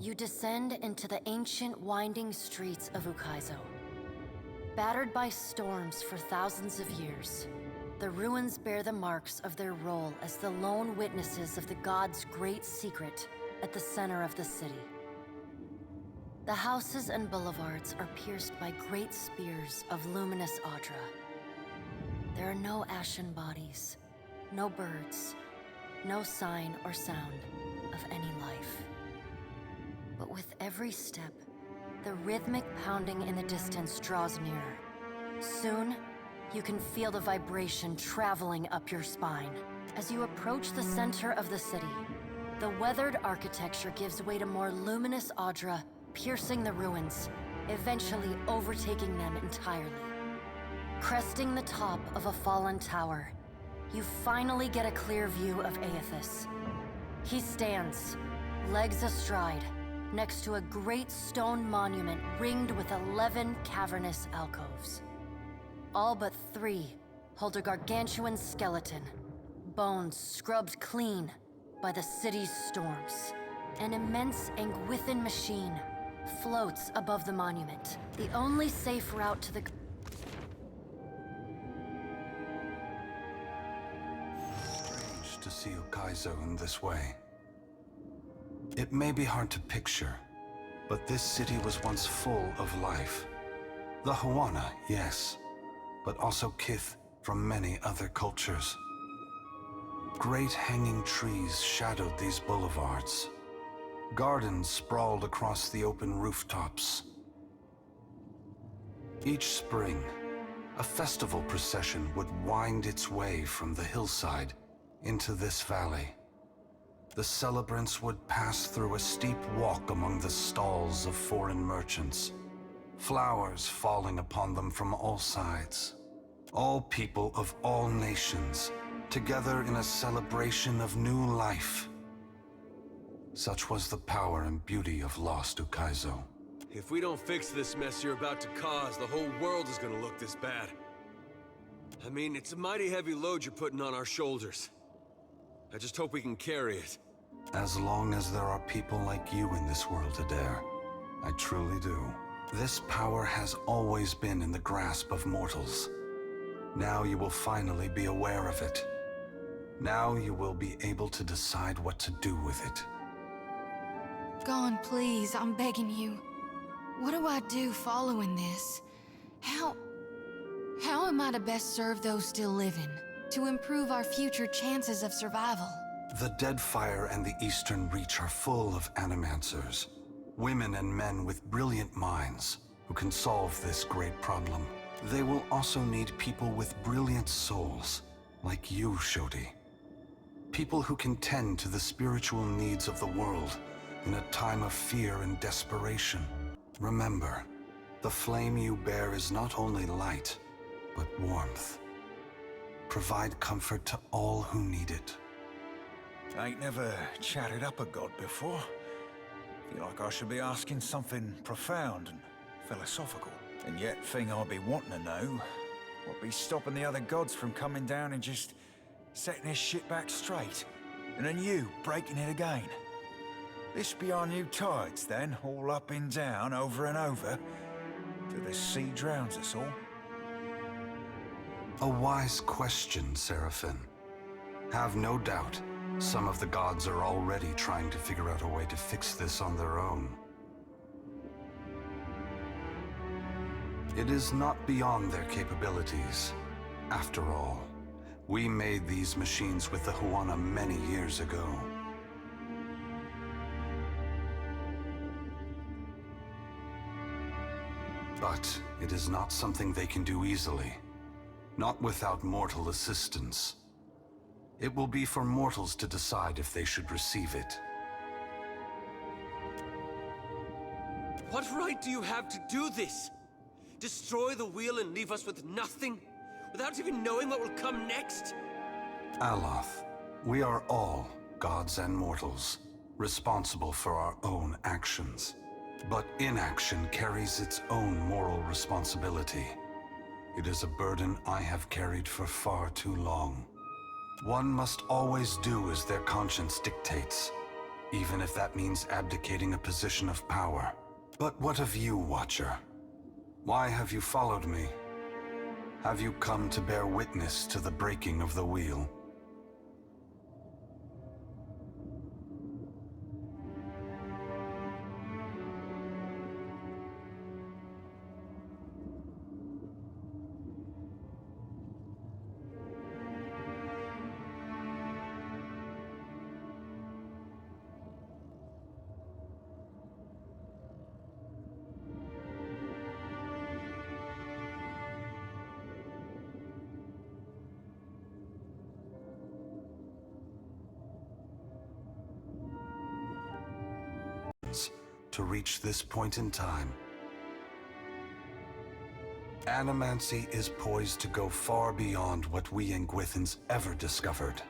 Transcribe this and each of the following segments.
You descend into the ancient winding streets of Ukaizo. Battered by storms for thousands of years, the ruins bear the marks of their role as the lone witnesses of the god's great secret at the center of the city. The houses and boulevards are pierced by great spears of luminous Audra. There are no ashen bodies, no birds, no sign or sound of any life. But with every step, the rhythmic pounding in the distance draws nearer. Soon, you can feel the vibration traveling up your spine. As you approach the center of the city, the weathered architecture gives way to more luminous Audra, piercing the ruins, eventually overtaking them entirely. Cresting the top of a fallen tower, you finally get a clear view of Eothas. He stands, legs astride, next to a great stone monument ringed with 11 cavernous alcoves. All but 3 hold a gargantuan skeleton, bones scrubbed clean by the city's storms. An immense Anguithan machine floats above the monument, the only safe route to the... Strange to see Ukaizo in this way. It may be hard to picture, but this city was once full of life. The Huana, yes, but also kith from many other cultures. Great hanging trees shadowed these boulevards. Gardens sprawled across the open rooftops. Each spring, a festival procession would wind its way from the hillside into this valley. The celebrants would pass through a steep walk among the stalls of foreign merchants, flowers falling upon them from all sides. All people of all nations, together in a celebration of new life. Such was the power and beauty of lost Ukaizo. If we don't fix this mess you're about to cause, the whole world is gonna look this bad. I mean, it's a mighty heavy load you're putting on our shoulders. I just hope we can carry it. As long as there are people like you in this world, Adair, I truly do. This power has always been in the grasp of mortals. Now you will finally be aware of it. Now you will be able to decide what to do with it. Gone, please, I'm begging you. What do I do following this? How am I to best serve those still living, to improve our future chances of survival? The Deadfire and the Eastern Reach are full of animancers, women and men with brilliant minds who can solve this great problem. They will also need people with brilliant souls, like you, Shodi. People who can tend to the spiritual needs of the world in a time of fear and desperation. Remember, the flame you bear is not only light, but warmth. Provide comfort to all who need it. I ain't never chatted up a god before. Feel like I should be asking something profound and philosophical. And yet, thing I'll be wanting to know, what be stopping the other gods from coming down and just setting this shit back straight? And then you breaking it again. This be our new tides then, all up and down, over and over, till the sea drowns us all? A wise question, Seraphim. Have no doubt, some of the gods are already trying to figure out a way to fix this on their own. It is not beyond their capabilities. After all, we made these machines with the Huana many years ago. But it is not something they can do easily. Not without mortal assistance. It will be for mortals to decide if they should receive it. What right do you have to do this? Destroy the wheel and leave us with nothing? Without even knowing what will come next? Aloth, we are all, gods and mortals, responsible for our own actions. But inaction carries its own moral responsibility. It is a burden I have carried for far too long. One must always do as their conscience dictates. even if that means abdicating a position of power. But what of you, Watcher? Why have you followed me? Have you come to bear witness to the breaking of the wheel? To reach this point in time. Animancy is poised to go far beyond what we Engwithans ever discovered.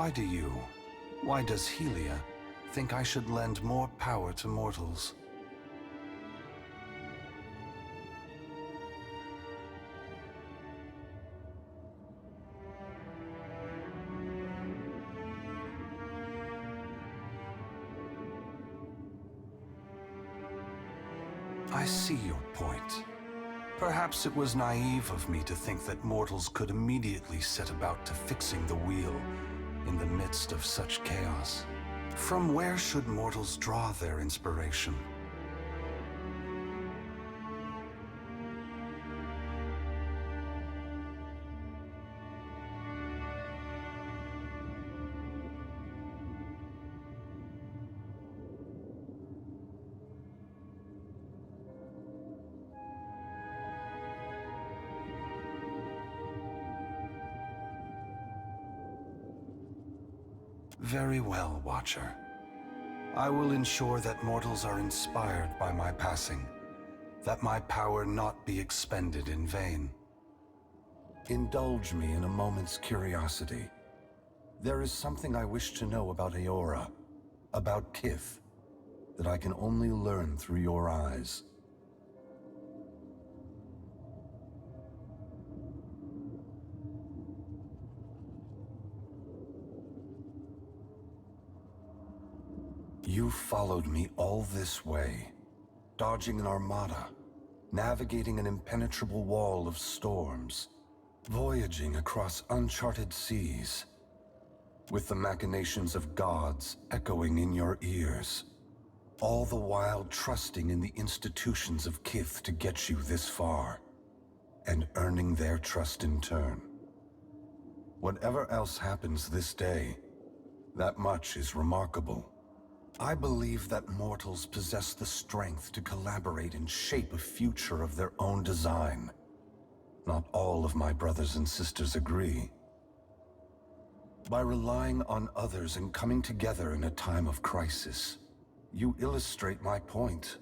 Why does Helia think I should lend more power to mortals? I see your point. Perhaps it was naive of me to think that mortals could immediately set about to fixing the wheel in the midst of such chaos. From where should mortals draw their inspiration? Very well, Watcher. I will ensure that mortals are inspired by my passing, that my power not be expended in vain. Indulge me in a moment's curiosity. There is something I wish to know about Eora, about Kith, that I can only learn through your eyes. You followed me all this way, dodging an armada, navigating an impenetrable wall of storms, voyaging across uncharted seas, with the machinations of gods echoing in your ears, all the while trusting in the institutions of Kith to get you this far, and earning their trust in turn. Whatever else happens this day, that much is remarkable. I believe that mortals possess the strength to collaborate and shape a future of their own design. Not all of my brothers and sisters agree. By relying on others and coming together in a time of crisis, you illustrate my point.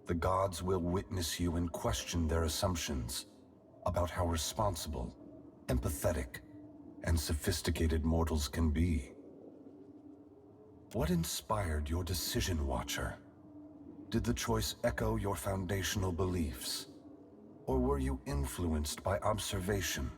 The gods will witness you and question their assumptions about how responsible, empathetic, and sophisticated mortals can be. What inspired your decision, Watcher? Did the choice echo your foundational beliefs? Or were you influenced by observation?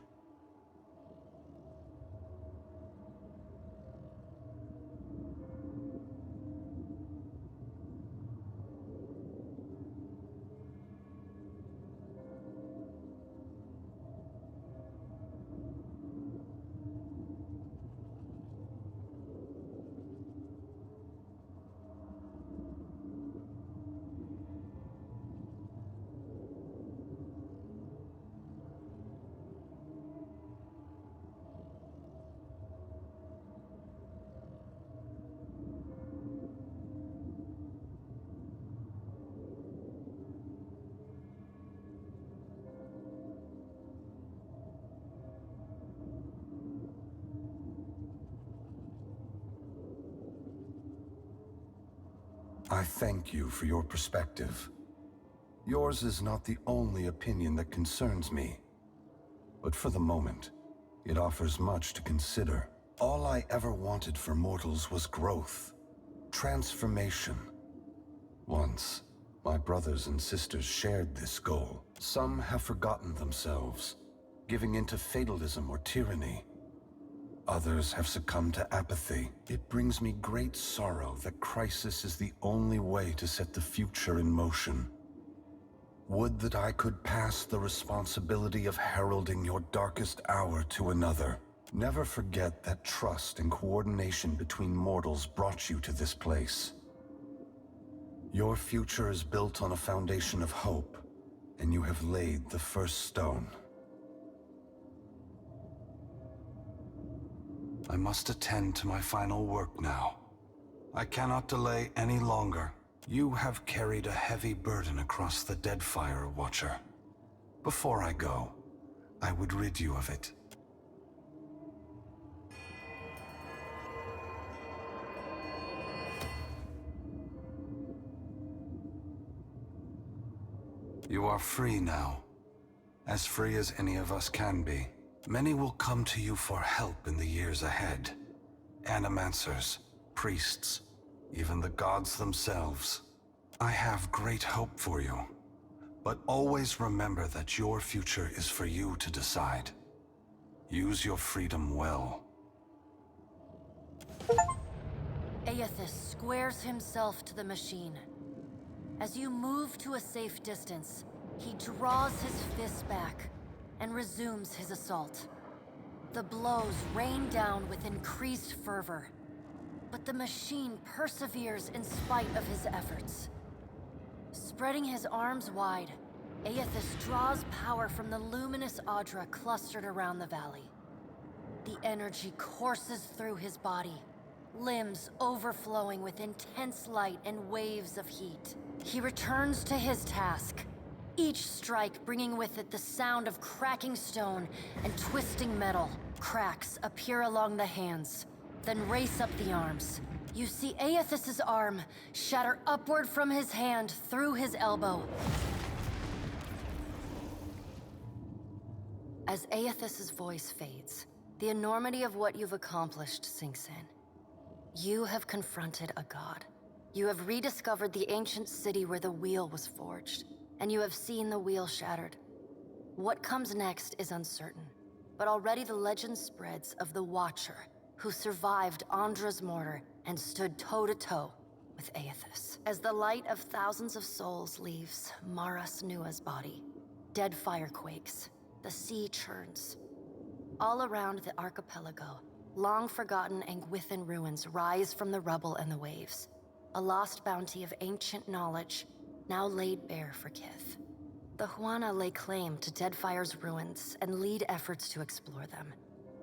I thank you for your perspective. Yours is not the only opinion that concerns me, but for the moment, it offers much to consider. All I ever wanted for mortals was growth, transformation. Once, my brothers and sisters shared this goal. Some have forgotten themselves, giving into fatalism or tyranny. Others have succumbed to apathy. It brings me great sorrow that crisis is the only way to set the future in motion. Would that I could pass the responsibility of heralding your darkest hour to another. Never forget that trust and coordination between mortals brought you to this place. Your future is built on a foundation of hope, and you have laid the first stone. I must attend to my final work now. I cannot delay any longer. You have carried a heavy burden across the Deadfire, Watcher. Before I go, I would rid you of it. You are free now, as free as any of us can be. Many will come to you for help in the years ahead. Animancers, priests, even the gods themselves. I have great hope for you, but always remember that your future is for you to decide. Use your freedom well. Eothas squares himself to the machine. As you move to a safe distance, he draws his fists back and resumes his assault. The blows rain down with increased fervor, but the machine perseveres in spite of his efforts. Spreading his arms wide, Eothas draws power from the luminous Audra clustered around the valley. The energy courses through his body, limbs overflowing with intense light and waves of heat. He returns to his task, each strike bringing with it the sound of cracking stone and twisting metal. Cracks appear along the hands, then race up the arms. You see Eothas' arm shatter upward from his hand through his elbow. As Eothas' voice fades, the enormity of what you've accomplished sinks in. You have confronted a god. You have rediscovered the ancient city where the wheel was forged, and you have seen the wheel shattered. What comes next is uncertain, but already the legend spreads of the Watcher, who survived Andra's mortar and stood toe-to-toe with Eothas. As the light of thousands of souls leaves Maras Nua's body, Deadfire quakes, the sea churns. All around the archipelago, long-forgotten Anguithan ruins rise from the rubble and the waves. A lost bounty of ancient knowledge, now laid bare for Kith. The Huana lay claim to Deadfire's ruins and lead efforts to explore them.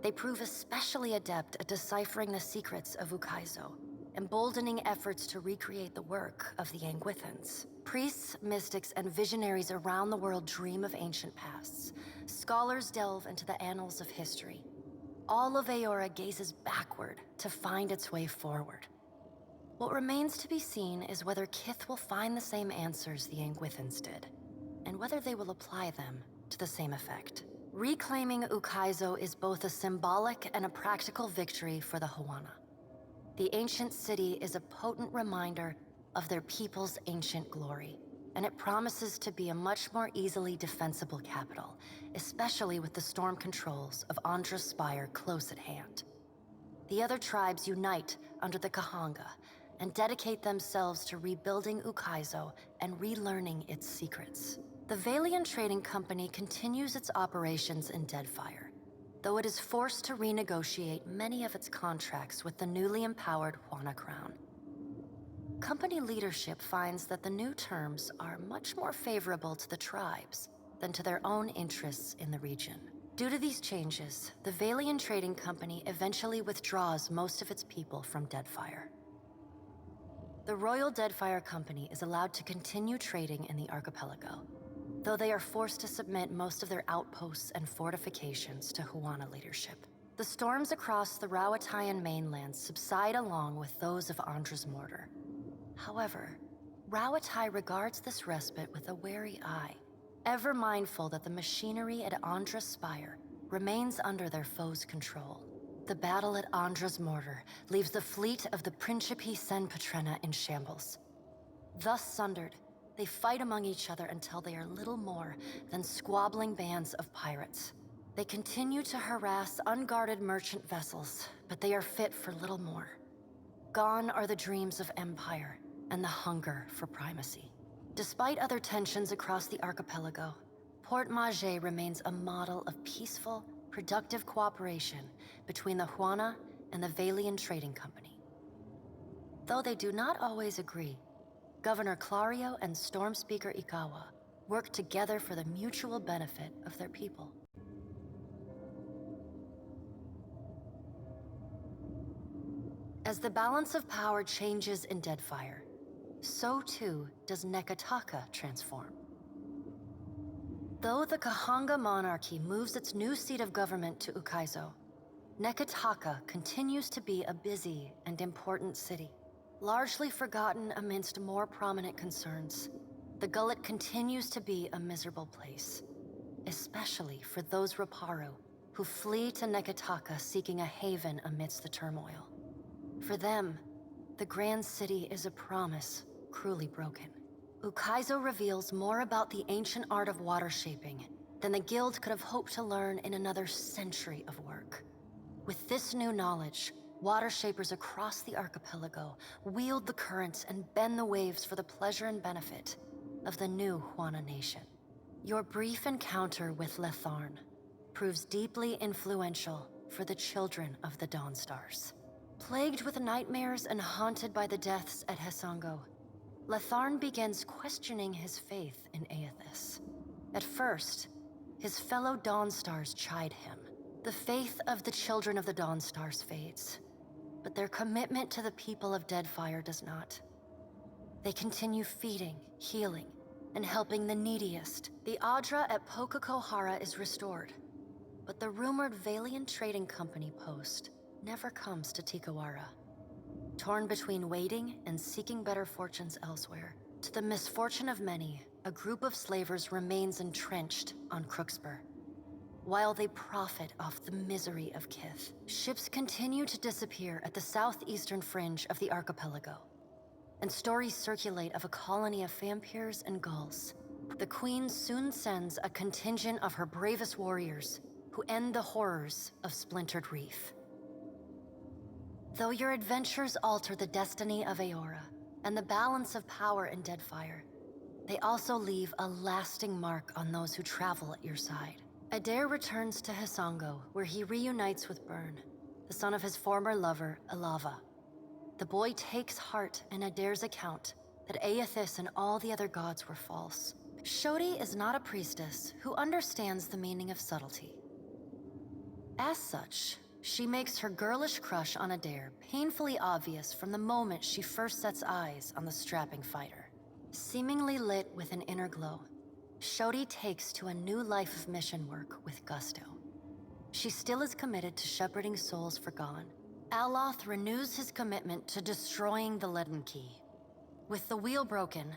They prove especially adept at deciphering the secrets of Ukaizo, emboldening efforts to recreate the work of the Anguithans. Priests, mystics, and visionaries around the world dream of ancient pasts. Scholars delve into the annals of history. All of Eora gazes backward to find its way forward. What remains to be seen is whether Kith will find the same answers the Anguithans did, and whether they will apply them to the same effect. Reclaiming Ukaizo is both a symbolic and a practical victory for the Huana. The ancient city is a potent reminder of their people's ancient glory, and it promises to be a much more easily defensible capital, especially with the storm controls of Andra's Spire close at hand. The other tribes unite under the Kahanga and dedicate themselves to rebuilding Ukaizo and relearning its secrets. The Valian Trading Company continues its operations in Deadfire, though it is forced to renegotiate many of its contracts with the newly empowered Huana Crown. Company leadership finds that the new terms are much more favorable to the tribes than to their own interests in the region. Due to these changes, the Valian Trading Company eventually withdraws most of its people from Deadfire. The Royal Deadfire Company is allowed to continue trading in the archipelago, though they are forced to submit most of their outposts and fortifications to Huana leadership. The storms across the Rauatayan mainland subside along with those of Andra's mortar. However, Rauatai regards this respite with a wary eye, ever mindful that the machinery at Andra's Spire remains under their foes' control. The battle at Andra's mortar leaves the fleet of the Principi Sen Patrena in shambles. Thus sundered, they fight among each other until they are little more than squabbling bands of pirates. They continue to harass unguarded merchant vessels, but they are fit for little more. Gone are the dreams of empire and the hunger for primacy. Despite other tensions across the archipelago, Port Maje remains a model of peaceful, productive cooperation between the Juana and the Valian Trading Company. Though they do not always agree, Governor Clario and Storm Speaker Ikawa work together for the mutual benefit of their people. As the balance of power changes in Deadfire, so too does Nekataka transform. Though the Kahanga monarchy moves its new seat of government to Ukaizo, Nekataka continues to be a busy and important city. Largely forgotten amidst more prominent concerns, the Gullet continues to be a miserable place, especially for those Raparu who flee to Nekataka seeking a haven amidst the turmoil. For them, the Grand City is a promise cruelly broken. Ukaizo reveals more about the ancient art of water shaping than the Guild could have hoped to learn in another century of work. With this new knowledge, water shapers across the archipelago wield the currents and bend the waves for the pleasure and benefit of the new Juana nation. Your brief encounter with Letharn proves deeply influential for the children of the Dawnstars. Plagued with nightmares and haunted by the deaths at Hesango, Letharn begins questioning his faith in Eothas. At first, his fellow Dawnstars chide him. The faith of the children of the Dawnstars fades, but their commitment to the people of Deadfire does not. They continue feeding, healing, and helping the neediest. The Adra at Pokakohara is restored, but the rumored Valian Trading Company post never comes to Tikawara. Torn between waiting and seeking better fortunes elsewhere, to the misfortune of many, a group of slavers remains entrenched on Crookspur. While they profit off the misery of Kith, ships continue to disappear at the southeastern fringe of the archipelago, and stories circulate of a colony of vampires and gulls. The Queen soon sends a contingent of her bravest warriors who end the horrors of Splintered Reef. Though your adventures alter the destiny of Aora and the balance of power in Deadfire, they also leave a lasting mark on those who travel at your side. Adair returns to Hesango, where he reunites with Byrne, the son of his former lover, Alava. The boy takes heart in Adair's account that Eothas and all the other gods were false. Shodi is not a priestess who understands the meaning of subtlety. As such, she makes her girlish crush on Adair painfully obvious from the moment she first sets eyes on the strapping fighter. Seemingly lit with an inner glow, Shodi takes to a new life of mission work with gusto. She still is committed to shepherding souls forgone. Aloth renews his commitment to destroying the Leaden Key. With the wheel broken,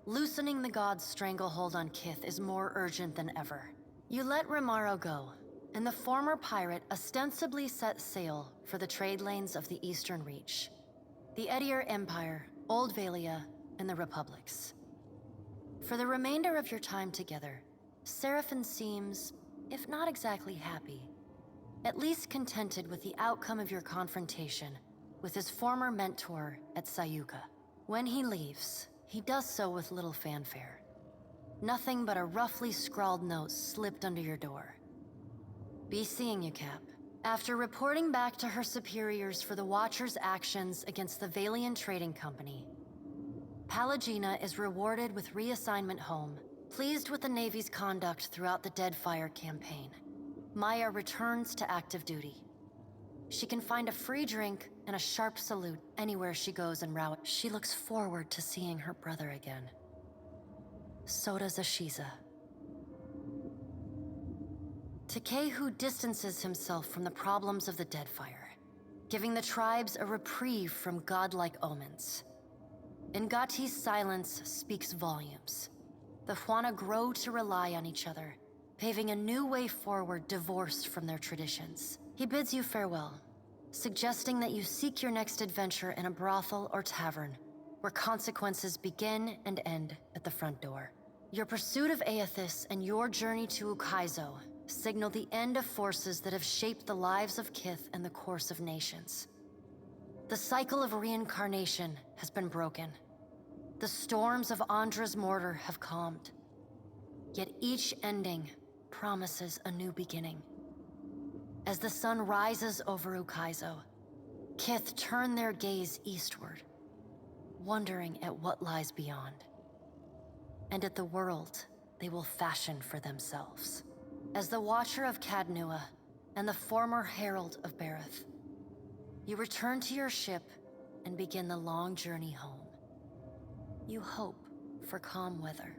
loosening the god's stranglehold on Kith is more urgent than ever. You let Rimaro go, and the former pirate ostensibly set sail for the trade lanes of the Eastern Reach, the Edier Empire, Old Valia, and the Republics. For the remainder of your time together, Seraphin seems, if not exactly happy, at least contented with the outcome of your confrontation with his former mentor at Sayuka. When he leaves, he does so with little fanfare. Nothing but a roughly scrawled note slipped under your door. Be seeing you, Cap. After reporting back to her superiors for the Watcher's actions against the Valian Trading Company, Palagina is rewarded with reassignment home, pleased with the Navy's conduct throughout the Deadfire campaign. Maya returns to active duty. She can find a free drink and a sharp salute anywhere she goes en route. She looks forward to seeing her brother again. So does Ashiza. Takehu distances himself from the problems of the Deadfire, giving the tribes a reprieve from godlike omens. Ngati's silence speaks volumes. The Juana grow to rely on each other, paving a new way forward divorced from their traditions. He bids you farewell, suggesting that you seek your next adventure in a brothel or tavern, where consequences begin and end at the front door. Your pursuit of Eothas and your journey to Ukaizo signal the end of forces that have shaped the lives of Kith and the course of nations. The cycle of reincarnation has been broken. The storms of Andra's mortar have calmed. Yet each ending promises a new beginning. As the sun rises over Ukaizo, Kith turn their gaze eastward, wondering at what lies beyond, and at the world they will fashion for themselves. As the Watcher of Cadnua and the former Herald of Bareth, you return to your ship and begin the long journey home. You hope for calm weather,